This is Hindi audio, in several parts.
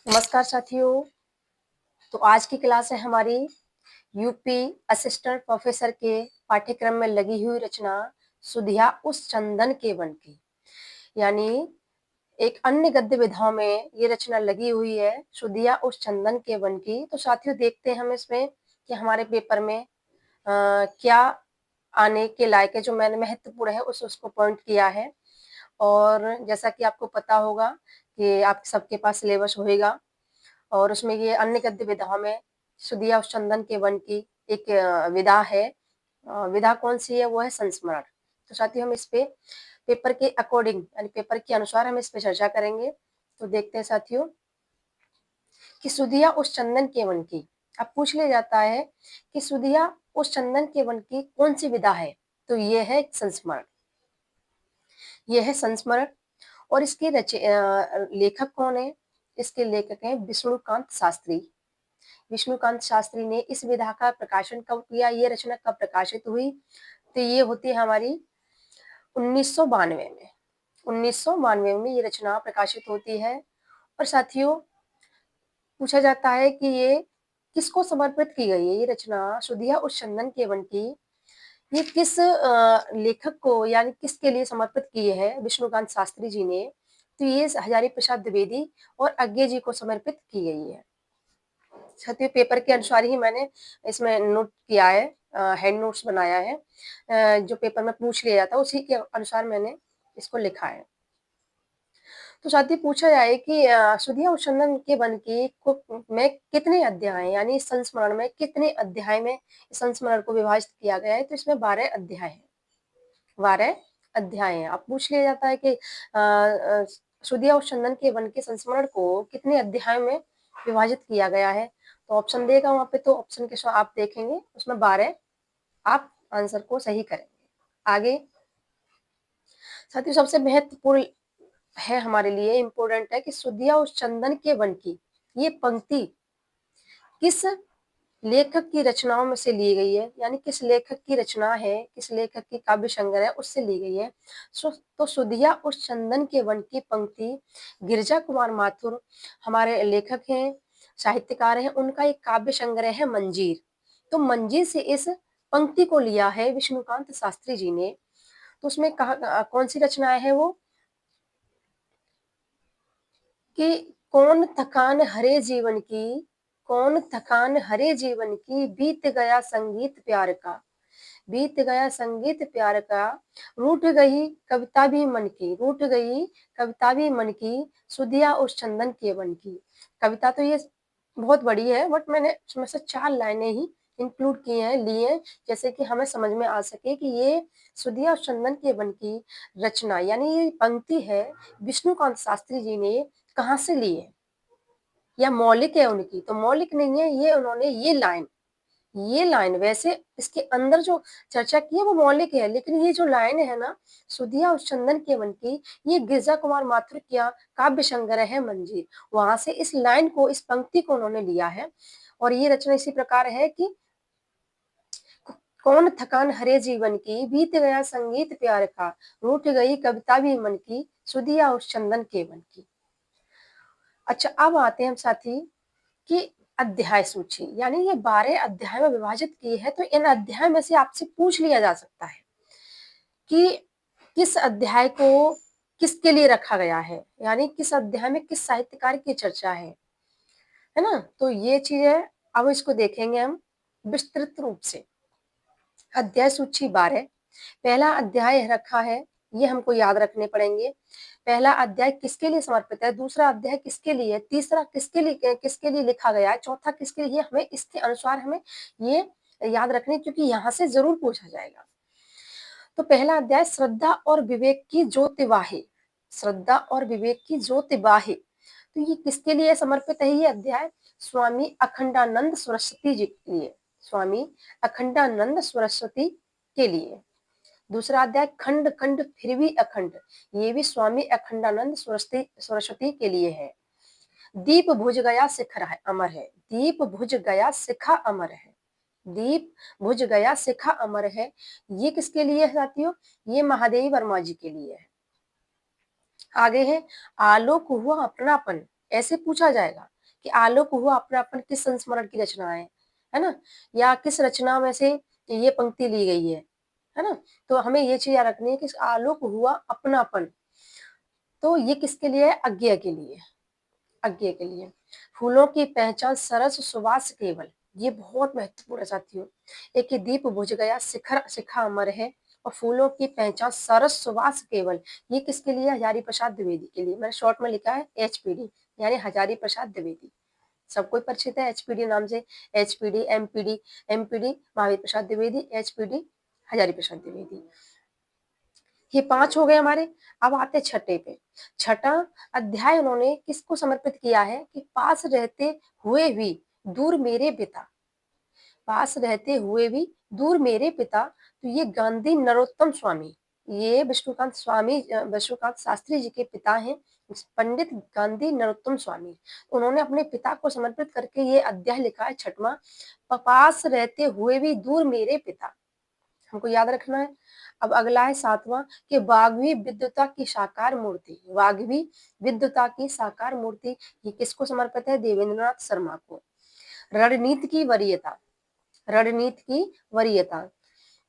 नमस्कार साथियों। तो आज की क्लास है हमारी यूपी असिस्टेंट प्रोफेसर के पाठ्यक्रम में लगी हुई रचना सुधिया उस चंदन के वन की, यानी एक अन्य गद्य विधाओं में ये रचना लगी हुई है, सुधिया उस चंदन के वन की। तो साथियों देखते हैं हम इसमें कि हमारे पेपर में क्या आने के लायक है, जो मैंने महत्वपूर्ण है उसको पॉइंट किया है। और जैसा कि आपको पता होगा कि आप सबके पास सिलेबस होएगा और उसमें ये अन्य गद्य विधाओं में सुधिया उस चंदन के वन की एक विधा है। विधा कौन सी है? वो है संस्मरण। तो साथियों हम इस पे पेपर के अकॉर्डिंग यानी पेपर के अनुसार हम इस पे चर्चा करेंगे। तो देखते हैं साथियों कि सुधिया उस चंदन के वन की, अब पूछ लिया जाता है कि सुधिया उस चंदन के वन की कौन सी विधा है? तो ये है संस्मरण, ये है संस्मरण। और इसके लेखक कौन है? इसके लेखक हैं विष्णुकांत शास्त्री। विष्णुकांत शास्त्री ने इस विधा का प्रकाशन कब किया? ये रचना कब प्रकाशित हुई? तो ये होती है हमारी 1992 में। 1992 में ये रचना प्रकाशित होती है। और साथियों पूछा जाता है कि ये किसको समर्पित की गई है? ये रचना सुधिया उस चंदन के वन की ये किस लेखक को यानी किसके लिए समर्पित की है विष्णुकांत शास्त्री जी ने? तो ये हजारी प्रसाद द्विवेदी और अज्ञे जी को समर्पित की गई है। साथियों पेपर के अनुसार ही मैंने इसमें नोट किया है, हैंड नोट्स बनाया है। जो पेपर में पूछ लिया जाता है उसी के अनुसार मैंने इसको लिखा है। तो साथियों पूछा जाए कि सुधिया उस चंदन के वन की में कितने अध्याय यानी इस संस्मरण में कितने अध्याय में इस संस्मरण को विभाजित किया गया है? तो इसमें 12 अध्याय है। 12 अध्याय है। अब पूछ लिया जाता है कि सुधिया उस चंदन के वन के संस्मरण को कितने अध्याय में विभाजित किया गया है? तो ऑप्शन देगा वहां पे, तो ऑप्शन के आप देखेंगे उसमें 12, आप आंसर को सही करेंगे। आगे साथियों सबसे महत्वपूर्ण है हमारे लिए, इम्पोर्टेंट है कि सुधिया उस चंदन के वन की ये पंक्ति किस लेखक की रचनाओं में से ली गई है, यानी किस लेखक की रचना है, किस लेखक की काव्य संग्रह है उससे ली गई है। तो सुधिया उस चंदन के वन की पंक्ति गिरिजा कुमार माथुर हमारे लेखक हैं, साहित्यकार हैं, उनका एक काव्य संग्रह है मंजीर। तो मंजीर से इस पंक्ति को लिया है विष्णुकांत शास्त्री जी ने। तो उसमें कहा कौन सी रचनाएं है वो कि कौन थकान हरे जीवन की, कौन थकान हरे जीवन की, बीत गया संगीत प्यार का, बीत गया संगीत प्यार का, रूठ गई कविता भी मन की, रूठ गई कविता भी मन की, सुधिया उस चंदन के वन की। कविता तो ये बहुत बड़ी है, बट मैंने उसमें से 4 लाइनें ही इंक्लूड किए हैं, लिए हैं, जैसे कि हमें समझ में आ सके कि ये सुधिया उस चंदन के वन की रचना यानी ये पंक्ति है विष्णुकांत शास्त्री जी ने कहाँ से ली है या मौलिक है उनकी। तो मौलिक नहीं है, ये उन्होंने ये लाइन वैसे इसके अंदर जो चर्चा की है वो मौलिक है, लेकिन ये जो लाइन है ना सुधिया उस चंदन के वन की, ये गिरजा कुमार माथुर का काव्य संग्रह है मंजीर, वहां से इस लाइन को इस पंक्ति को उन्होंने लिया है। और ये रचना इसी प्रकार है कि कौन थकान हरे जीवन की, बीत गया संगीत प्यार का, रूठ गई कविता भी मन की, सुधिया उस चंदन के वन की। अच्छा अब आते हैं हम साथी कि अध्याय सूची, यानी ये 12 अध्याय में विभाजित की है। तो इन अध्याय में से आपसे पूछ लिया जा सकता है कि किस अध्याय को किसके लिए रखा गया है, यानी किस अध्याय में किस साहित्यकार की चर्चा है ना। तो ये चीज है, अब इसको देखेंगे हम विस्तृत रूप से। अध्याय सूची 12, पहला अध्याय रखा है, ये हमको याद रखने पड़ेंगे। पहला अध्याय किसके लिए समर्पित है, दूसरा अध्याय किसके लिए, तीसरा किसके लिए लिखा गया है, चौथा किसके लिए, हमें इसके अनुसार हमें ये याद रखने, क्योंकि यहाँ से जरूर पूछा जाएगा। तो पहला अध्याय श्रद्धा और विवेक की ज्योति वाहे, श्रद्धा और विवेक की ज्योति वाहे। तो ये किसके लिए समर्पित है ये अध्याय? स्वामी अखंडानंद सरस्वती जी के लिए, स्वामी अखंडानंद सरस्वती के लिए। दूसरा अध्याय खंड खंड फिर भी अखंड, ये भी स्वामी अखंडानंद सरस्वती के लिए है। दीप बुझ गया शिखर है अमर है, दीप बुझ गया शिखा अमर है, दीप बुझ गया शिखा अमर है, ये किसके लिए है साथियों? ये महादेवी वर्मा जी के लिए है। आगे है आलोक हुआ अपनापन, ऐसे पूछा जाएगा कि आलोक हुआ अपनापन किस संस्मरण की रचना है ना, या किस रचना में से ये पंक्ति ली गई है ना। तो हमें ये चीज याद रखनी है कि आलोक हुआ अपनापन, तो ये किसके लिए है, अज्ञेय के लिए, अज्ञेय के लिए। फूलों की पहचान सरस सुवास केवल, ये बहुत महत्वपूर्ण है साथियों। एक ही दीप बुझ गया शिखर शिखा अमर है, और फूलों की पहचान सरस सुवास केवल, ये किसके लिए, हजारी प्रसाद द्विवेदी के लिए। मैंने शॉर्ट में लिखा है एचपीडी, यानी हजारी प्रसाद द्विवेदी, सबको परिचित है एचपीडी नाम से। HPD, MPD, MPD Mahavir Prasad Dwivedi, HPD Hazari Prasad Dwivedi. ये 5 हो गए हमारे। अब आते छठे पे। छठा अध्याय उन्होंने किसको समर्पित किया है कि पास रहते हुए भी दूर मेरे पिता, पास रहते हुए भी दूर मेरे पिता। तो ये गांधी नरोत्तम स्वामी, ये विष्णुकांत स्वामी, विष्णुकांत शास्त्री जी के पिता हैं, पंडित गांधी नरोत्तम स्वामी। उन्होंने अपने पिता को समर्पित करके ये अध्याय लिखा है छठवां, पास रहते हुए भी दूर मेरे पिता, हमको याद रखना है। अब अगला है सातवां कि वाग्वी विद्वता की साकार मूर्ति, वाग्वी विद्वता की साकार मूर्ति, ये किसको समर्पित है, देवेंद्रनाथ शर्मा को। रणनीति की वरीयता, रणनीति की वरीयता,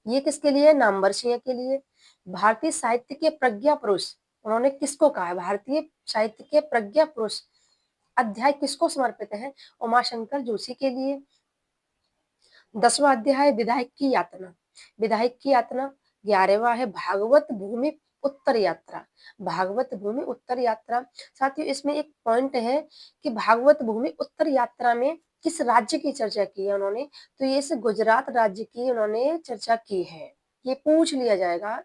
ये किसके लिए, नामवर सिंह के लिए। भारतीय साहित्य के प्रज्ञा पुरुष, उन्होंने किसको कहा है, भारतीय साहित्य के प्रज्ञा पुरुष अध्याय किसको समर्पित है, उमाशंकर जोशी के लिए। 10वां अध्याय विधायक की यातना, विधायक की यातना। 11वां है भागवत भूमि उत्तर यात्रा, भागवत भूमि उत्तर यात्रा। साथियों इसमें एक पॉइंट है कि भागवत भूमि उत्तर यात्रा में किस राज्य की चर्चा की है उन्होंने, तो ये से गुजरात राज्य की उन्होंने चर्चा की है। ये पूछ लिया जाएगा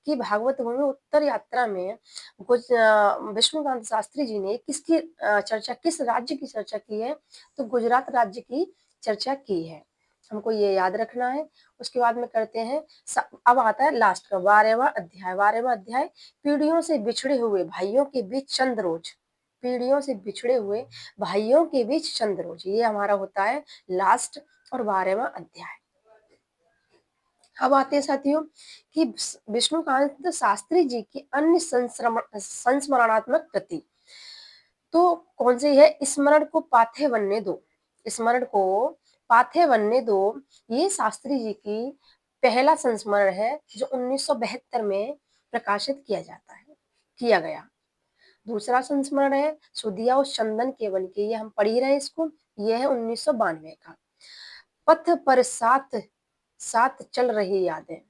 कि भागवत भूमि उत्तर यात्रा में विष्णुकांत शास्त्री जी ने किसकी चर्चा, किस राज्य की चर्चा की है, तो गुजरात राज्य की चर्चा की है, हमको ये याद रखना है। उसके बाद में करते हैं अब आता है लास्ट का 12वां अध्याय। 12वां अध्याय पीढ़ियों से बिछड़े हुए भाइयों के बीच चंद रोज, पीढ़ियों से बिछड़े हुए भाइयों के बीच चंद रोज, ये हमारा होता है लास्ट और 12वां अध्याय। अब आते हैं साथियों कि विष्णुकांत शास्त्री जी की अन्य संस्मरणात्मक कृति, तो कौन सी है, स्मरण को पाथे बनने दो, स्मरण को पाथे बनने दो। ये शास्त्री जी की पहला संस्मरण है जो 1972 में प्रकाशित किया जाता है, किया गया। दूसरा संस्मरण है सुधिया उस चंदन के वन के, ये हम पढ़ ही रहे हैं इसको, ये है 1992 का। पथ पर साथ साथ चल रही यादें,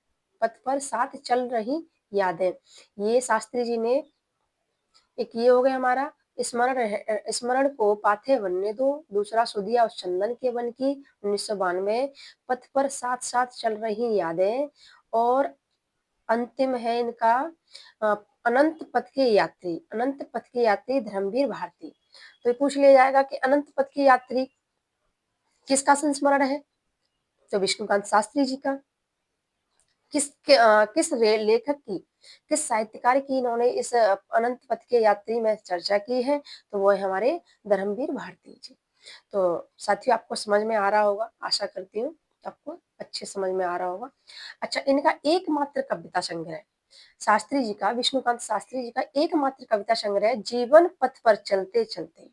पथ पर साथ चल रही यादें, ये शास्त्री जी ने, एक ये हो गया हमारा स्मरण को पाथे बनने दो। दूसरा सुधिया उस चंदन के वन की 1992, पथ पर साथ साथ चल रही यादें, और अंतिम है इनका अनंत पथ के यात्री, अनंत पथ के यात्री धर्मवीर भारती। तो ये पूछ लिया जाएगा कि अनंत पथ के यात्री किसका संस्मरण है, तो विष्णुकांत शास्त्री जी का। किस लेखक की, किस साहित्यकार की इन्होंने इस अनंत पथ के यात्री में चर्चा की है, तो वो है हमारे धर्मवीर भारती जी। तो साथियों आपको समझ में आ रहा होगा, आशा करती हूँ आपको अच्छे समझ में आ रहा होगा। अच्छा, इनका एकमात्र कविता संग्रह, शास्त्री जी का, विष्णुकांत शास्त्री जी का एकमात्र कविता संग्रह जीवन पथ पर चलते चलते,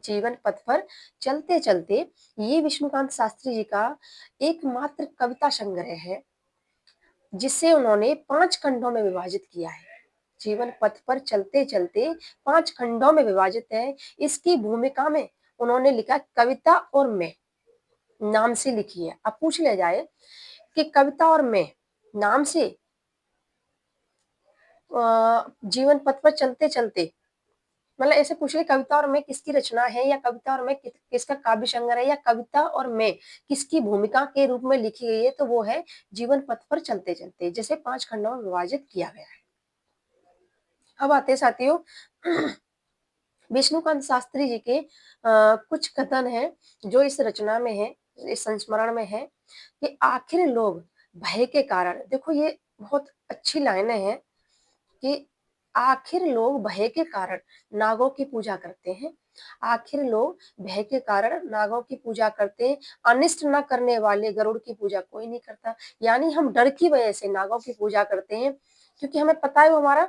जीवन पथ पर चलते चलते, ये विष्णुकांत शास्त्री जी का एकमात्र कविता संग्रह है जिसे उन्होंने 5 खंडों में विभाजित किया है। जीवन पथ पर चलते चलते 5 खंडों में विभाजित है। इसकी भूमिका में उन्होंने लिखा कविता और मैं नाम से लिखी है। अब पूछ लिया जाए कि कविता और मैं नाम से जीवन पथ पर चलते चलते, मतलब ऐसे पूछ ले कविता और मैं किसकी रचना है, या कविता और मैं किसका काव्य संग्रह है, या कविता और मैं किसकी भूमिका के रूप में लिखी गई है, तो वो है जीवन पथ पर चलते चलते, जिसे 5 खंडों में विभाजित किया गया है। अब आते हैं साथियों विष्णुकांत शास्त्री जी के कुछ कथन है जो इस रचना में है, इस संस्मरण में है कि आखिर लोग भय के कारण, देखो ये बहुत अच्छी लाइनें हैं कि आखिर लोग भय के कारण नागों की पूजा करते हैं, आखिर लोग भय के कारण नागों की पूजा करते हैं, अनिष्ट न करने वाले गरुड़ की पूजा कोई नहीं करता, यानी हम डर की वजह से नागों की पूजा करते हैं। क्योंकि हमें पता है वो हमारा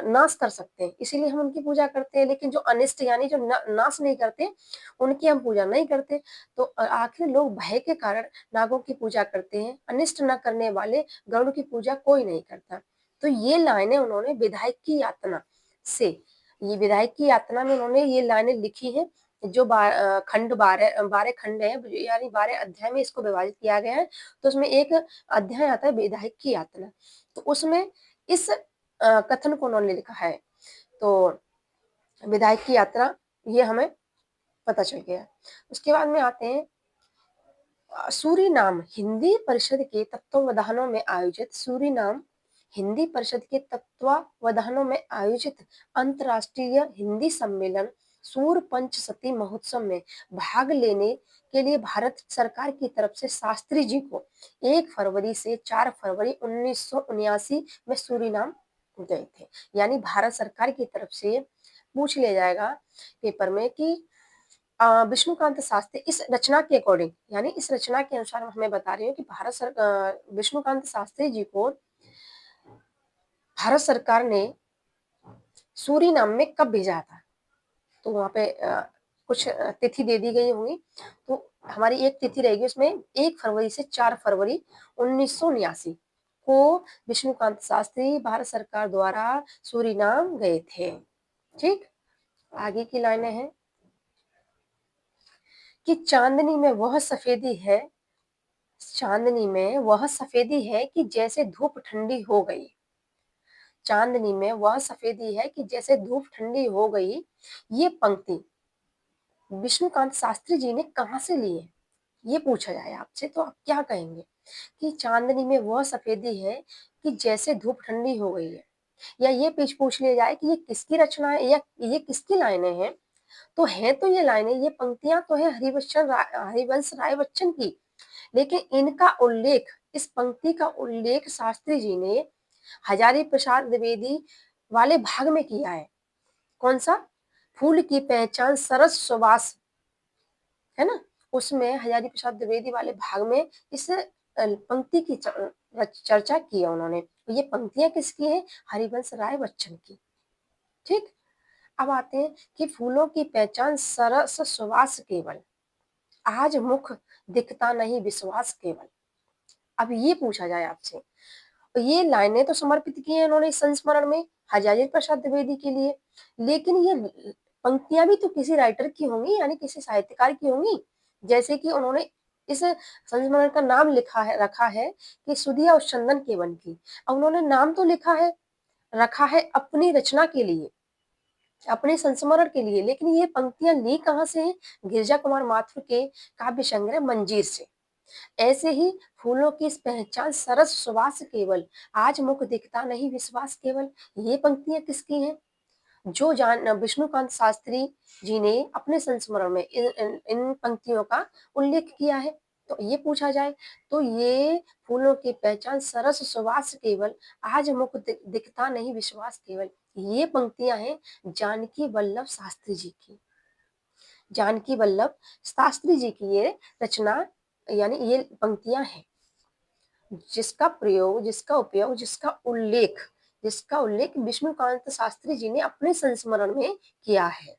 नाश कर सकते हैं, इसीलिए हम उनकी पूजा करते हैं। लेकिन जो अनिष्ट यानी जो नाश नहीं करते, उनकी हम पूजा नहीं करते। तो आखिर लोग भय के कारण नागों की पूजा करते हैं, अनिष्ट न करने वाले गरुड़ की पूजा कोई नहीं करता। तो ये लाइनें उन्होंने विधायक की यातना से, ये विधायक की यातना में उन्होंने ये लाइनें लिखी हैं। जो खंड 12 खंड है, यानी 12 अध्याय में इसको विभाजित किया गया है। तो उसमें एक अध्याय आता है विधायक की यातना, तो उसमें इस कथन को उन्होंने लिखा है। तो विधायक की यात्रा ये हमें पता चल गया। उसके बाद में आते हैं सूरीनाम हिंदी परिषद के तत्वावधानों में आयोजित सूरीनाम हिंदी परिषद के तत्वावधानों में आयोजित अंतर्राष्ट्रीय हिंदी सम्मेलन सूर पंचसती महोत्सव में भाग लेने के लिए भारत सरकार की तरफ से शास्त्री जी को 1 फरवरी से 4 फरवरी 1979 में सूरीनाम गए थे। यानी भारत सरकार की तरफ से पूछ लिया जाएगा पेपर में कि विष्णुकांत शास्त्री इस रचना के अकॉर्डिंग, यानी इस रचना के अनुसार हमें बता रही हूँ कि विष्णुकांत शास्त्री जी को भारत सरकार ने सूरीनाम में कब भेजा था। तो वहां पे कुछ तिथि दे दी गई होंगी। तो हमारी एक तिथि रहेगी उसमें 1 फरवरी से 4 फरवरी 1979 को विष्णुकांत शास्त्री भारत सरकार द्वारा सूरीनाम गए थे। ठीक, आगे की लाइनें हैं कि चांदनी में वह सफेदी है, चांदनी में वह सफेदी है कि जैसे धूप ठंडी हो गई, चांदनी में वह सफेदी है कि जैसे धूप ठंडी हो गई। ये पंक्ति विष्णुकांत शास्त्री जी ने कहाँ से ली है, ये पूछा जाए आपसे तो आप क्या कहेंगे कि चांदनी में वह सफेदी है कि जैसे धूप ठंडी हो गई है, या ये पूछ लिया जाए कि ये किसकी रचना है या ये किसकी लाइनें हैं। तो है तो ये लाइनें, ये पंक्तियां तो है हरिवंश राय बच्चन की, लेकिन इनका उल्लेख, इस पंक्ति का उल्लेख शास्त्री जी ने हजारी प्रसाद द्विवेदी वाले भाग में किया है। कौन सा? फूल की पहचान सरस सुवास, है ना, उसमें हजारी प्रसाद द्विवेदी वाले भाग में इस पंक्ति की चर्चा की है उन्होंने। ये पंक्तियां किसकी है? हरिवंश राय बच्चन की। ठीक, अब आते हैं कि फूलों की पहचान सरस सुवास केवल, आज मुख दिखता नहीं विश्वास केवल। अब ये पूछा जाए आपसे, तो ये लाइनें तो समर्पित की हैं उन्होंने इस संस्मरण में हजारी प्रसाद द्विवेदी के लिए, लेकिन ये पंक्तियां भी तो किसी राइटर की होंगी, यानी किसी साहित्यकार की होंगी। जैसे कि उन्होंने इस संस्मरण का नाम लिखा है, रखा है कि सुधिया उस चंदन के वन की। अब उन्होंने नाम तो लिखा है, रखा है अपनी रचना के लिए, अपने संस्मरण के लिए, लेकिन ये पंक्तियां ली कहाँ से हैं? गिरिजा कुमार माथुर के काव्य संग्रह मंजीर से। ऐसे ही फूलों की इस पहचान सरस सुवास केवल, आज मुख दिखता नहीं विश्वास केवल, ये पंक्तियां किसकी हैं? जो जान विष्णुकांत शास्त्री जी ने अपने संस्मरण में इन पंक्तियों का उल्लेख किया है। तो ये पूछा जाए तो ये फूलों की पहचान सरस सुवास केवल, आज मुख दिखता नहीं विश्वास केवल, ये पंक्तियां हैं जानकी वल्लभ शास्त्री जी की, जानकी वल्लभ शास्त्री जी की ये रचना, यानी ये पंक्तियां हैं जिसका प्रयोग, जिसका उपयोग, जिसका उल्लेख विष्णुकांत शास्त्री जी ने अपने संस्मरण में किया है।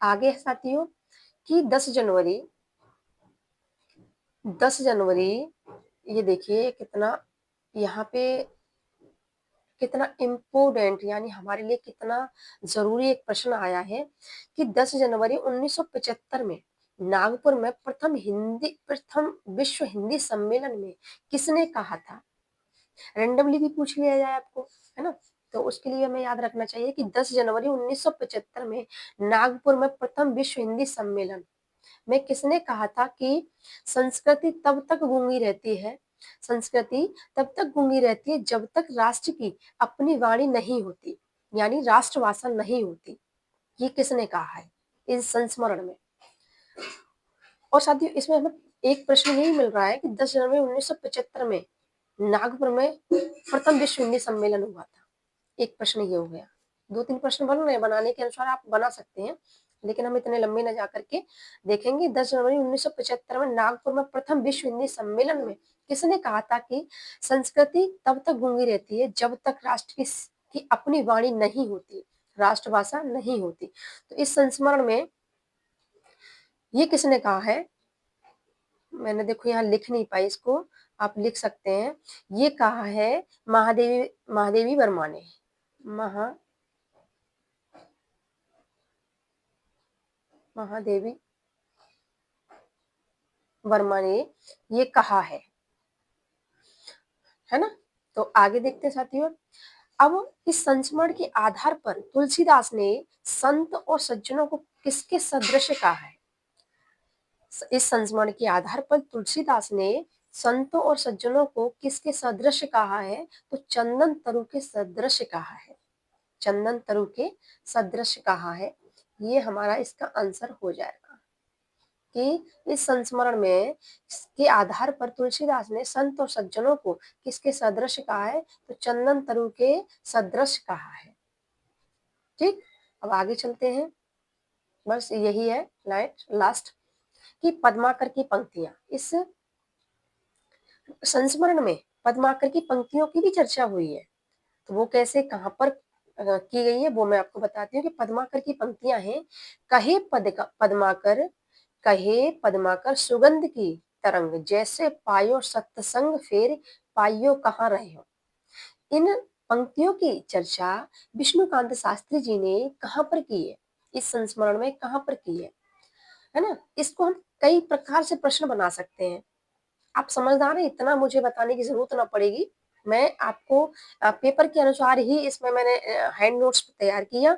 आगे साथियों कि 10 जनवरी ये देखिए कितना यहाँ पे कितना इम्पोर्टेंट, यानी हमारे लिए कितना जरूरी एक प्रश्न आया है कि 10 जनवरी 1975 में नागपुर में प्रथम विश्व हिंदी सम्मेलन में किसने कहा था? रेंडमली भी पूछ लिया जाए आपको, है ना, तो उसके लिए हमें याद रखना चाहिए कि 10 जनवरी 1975 में नागपुर में प्रथम विश्व हिंदी सम्मेलन में किसने कहा था कि संस्कृति तब तक गूंगी रहती है, संस्कृति तब तक गूंगी रहती है जब तक राष्ट्र की अपनी वाणी नहीं होती, यानी राष्ट्रभाषा नहीं होती। ये किसने कहा है इस संस्मरण में? और साथियों इसमें हमें एक प्रश्न यही मिल रहा है कि 10 जनवरी 1975 में नागपुर में प्रथम विश्व हिंदी सम्मेलन हुआ था। एक प्रश्न ये हो गया, 2-3 प्रश्न बन रहे हैं, बनाने के अनुसार आप बना सकते हैं, लेकिन हम इतने लंबे न जा करके देखेंगे 10 जनवरी 1975 में नागपुर में प्रथम विश्व हिंदी सम्मेलन में किसने कहा था कि संस्कृति तब तक गूंगी रहती है जब तक राष्ट्र की अपनी वाणी नहीं होती, राष्ट्रभाषा नहीं होती। तो इस संस्मरण में ये किसने कहा है? मैंने देखो यहाँ लिख नहीं पाई इसको, आप लिख सकते हैं। ये कहा है महादेवी महादेवी वर्मा ने। महादेवी वर्मा ने ये कहा है ना। तो आगे देखते हैं साथियों। अब इस संस्मरण के आधार पर तुलसीदास ने संत और सज्जनों को किसके सदृश कहा है? इस संस्मरण के आधार पर तुलसीदास ने संतों और सज्जनों को किसके सदृश कहा है? तो चंदन तरु के सदृश कहा है। चंदन तरु के सदृश कहा है। ये हमारा इसका आंसर हो जाएगा कि इस संस्मरण में के आधार पर तुलसीदास ने संत और सज्जनों को किसके सदृश कहा है? तो चंदन तरु के सदृश कहा है। ठीक, अब आगे चलते हैं। बस यही है लास्ट कि पद्माकर की पंक्तियां। इस संस्मरण में पद्माकर की पंक्तियों की भी चर्चा हुई है। तो वो कैसे, कहाँ पर की गई है वो मैं आपको बताती हूँ कि पद्माकर की पंक्तियां हैं। कहे पद्माकर, कहे पद्माकर सुगंध की तरंग, जैसे पायो सत्संग फेर, पायो कहाँ रहे हो। इन पंक्तियों की चर्चा विष्णुकांत शास्त्री जी ने कहाँ पर की है? इस संस्मरण में कहाँ पर की है ना। इसको हम कई प्रकार से प्रश्न बना सकते हैं। आप समझदार हैं, इतना मुझे बताने की जरूरत ना पड़ेगी। मैं आपको पेपर के अनुसार ही इसमें मैंने हैंड नोट्स तैयार किया,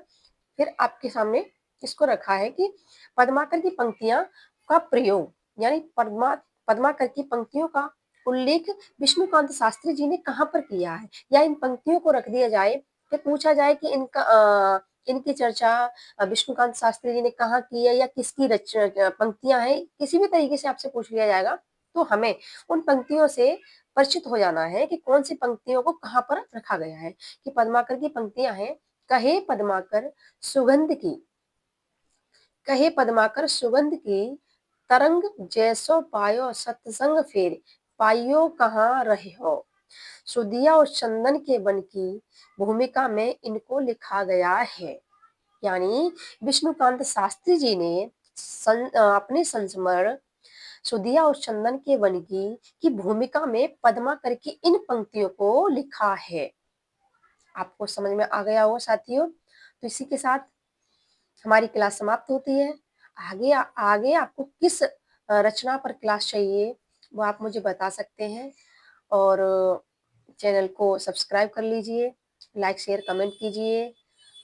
फिर आपके सामने इसको रखा है कि पद्माकर की पंक्तियां का प्रयोग, यानी पद्माकर की पंक्तियों का उल्लेख विष्णुकांत शास्त्री जी ने कहाँ पर किया है, या इन पंक्तियों को रख दिया जाए, फिर पूछा जाए कि इनकी चर्चा विष्णुकांत शास्त्री जी ने कहाँ की है या किसकी पंक्तियां हैं, किसी भी तरीके से आपसे पूछ लिया जाएगा तो हमें उन पंक्तियों से परिचित हो जाना है कि कौन सी पंक्तियों को कहाँ पर रखा गया है। कि पद्माकर की पंक्तियां हैं, कहे पद्माकर सुगंध की, कहे पद्माकर सुगंध की तरंग, जैसो पायो सत्संग फेर, पायो कहाँ रहे हो। सुदिया और चंदन के वन की भूमिका में इनको लिखा गया है। यानी विष्णुकांत शास्त्री जी ने अपने संस्मरण सुदिया और चंदन के वन की भूमिका में पद्माकर की इन पंक्तियों को लिखा है। आपको समझ में आ गया होगा साथियों। तो इसी के साथ हमारी क्लास समाप्त होती है। आगे आगे आपको किस रचना पर क्लास चाहिए वो आप मुझे बता सकते हैं, और चैनल को सब्सक्राइब कर लीजिए, लाइक शेयर कमेंट कीजिए,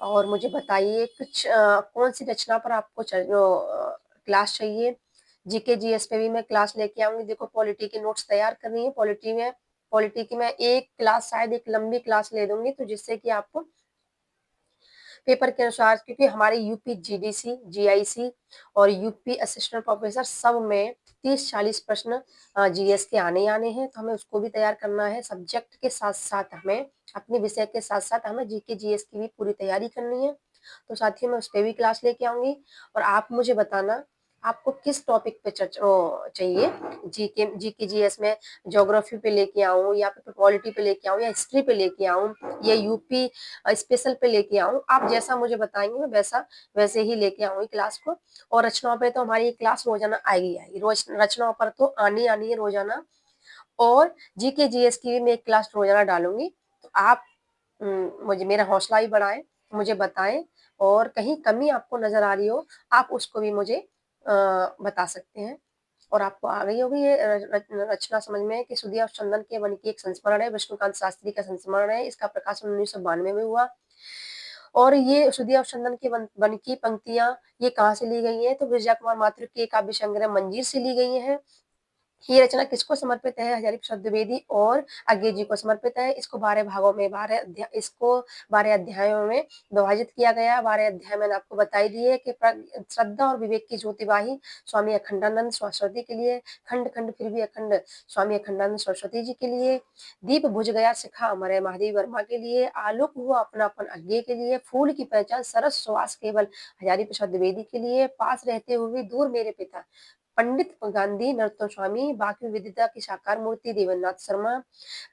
और मुझे बताइए कुछ कौन सी रचना पर आपको क्लास चाहिए। जीके जीएस पे भी मैं क्लास लेके आऊंगी। देखो पॉलिटी के नोट्स तैयार कर रही हूँ। पॉलिटी की मैं एक क्लास, शायद एक लंबी क्लास ले दूंगी, तो जिससे कि आपको पेपर के अनुसार, क्योंकि हमारे यूपी जीडीसी, जीआईसी और यूपी असिस्टेंट प्रोफेसर सब में 30-40 प्रश्न जीएस के आने आने हैं, तो हमें उसको भी तैयार करना है। सब्जेक्ट के साथ साथ हमें, अपने विषय के साथ साथ हमें जीके जीएस की भी पूरी तैयारी करनी है। तो साथियों मैं उस पर भी क्लास लेके आऊंगी, और आप मुझे बताना आपको किस टॉपिक पे चर्चा चाहिए। जीके जीएस में ज्योग्राफी पे लेके आऊं, या फिर पॉलिटी पे लेके आऊं, या हिस्ट्री पे लेके आऊं, या यूपी स्पेशल पे लेके आऊं, आप जैसा मुझे बताएंगे मैं वैसे ही लेके आऊंगी क्लास को। और रचनाओं पे तो हमारी क्लास रोजाना आएगी रोज, रचनाओं पर तो आनी आनी है रोजाना, और जीके जीएस की भी मैं एक क्लास रोजाना डालूंगी। तो आप मुझे, मेरा हौसला भी बढ़ाएं, मुझे बताएं, और कहीं कमी आपको नजर आ रही हो आप उसको भी मुझे बता सकते हैं। और आपको आ गई होगी ये रचना समझ में कि सुदिया और चंदन के वन की एक संस्मरण है, विष्णुकांत शास्त्री का संस्मरण है। इसका प्रकाशन 1992 में हुआ। और ये सुदिया और चंदन के वन की पंक्तियां ये कहाँ से ली गई हैं? तो विजय कुमार माथुर के काव्य संग्रह मंजीर से ली गई हैं। ये रचना किसको समर्पित है? हजारी प्रसाद द्विवेदी और अज्ञे जी को समर्पित है। इसको 12 भागों में, 12 अध्यायों में विभाजित किया गया। 12 अध्याय मैंने आपको बताई दिए कि श्रद्धा और विवेक की ज्योतिवाही स्वामी अखंडानंद सरस्वती के लिए, खंड खंड फिर भी अखंड स्वामी अखंडानंद सरस्वती जी के लिए, दीप बुझ गया शिखा हमारे महादेव वर्मा के लिए, आलोक हुआ अपनापन अज्ञे के लिए, फूल की पहचान सरस सुहास केवल हजारी प्रसाद द्विवेदी के लिए, पास रहते हुए दूर मेरे पिता पंडित गांधी नरोत्तम स्वामी, वाक्य विविधता की साकार मूर्ति देवेंद्रनाथ शर्मा,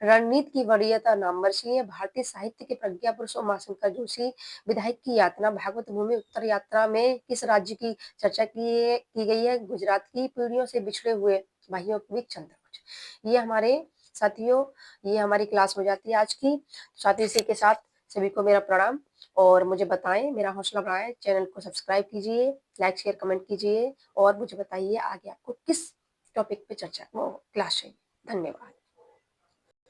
रणनीति की वरीयता नामवर सिंह, भारतीय साहित्य के प्रज्ञा पुरुष उमाशंकर जोशी, विधायक की यातना, भागवत भूमि उत्तर यात्रा में किस राज्य की चर्चा की गई है? गुजरात की। पीढ़ियों से बिछड़े हुए भाइयों के बीच चंद्रभुज। ये हमारे साथियों, ये हमारी क्लास हो जाती है आज की। साथ ही इसी के साथ सभी को मेरा प्रणाम और मुझे बताएं, मेरा हौसला बढ़ाएं, चैनल को सब्सक्राइब कीजिए, लाइक शेयर कमेंट कीजिए और मुझे बताइए आगे आपको किस टॉपिक पे चर्चा वो क्लास चाहिए। धन्यवाद।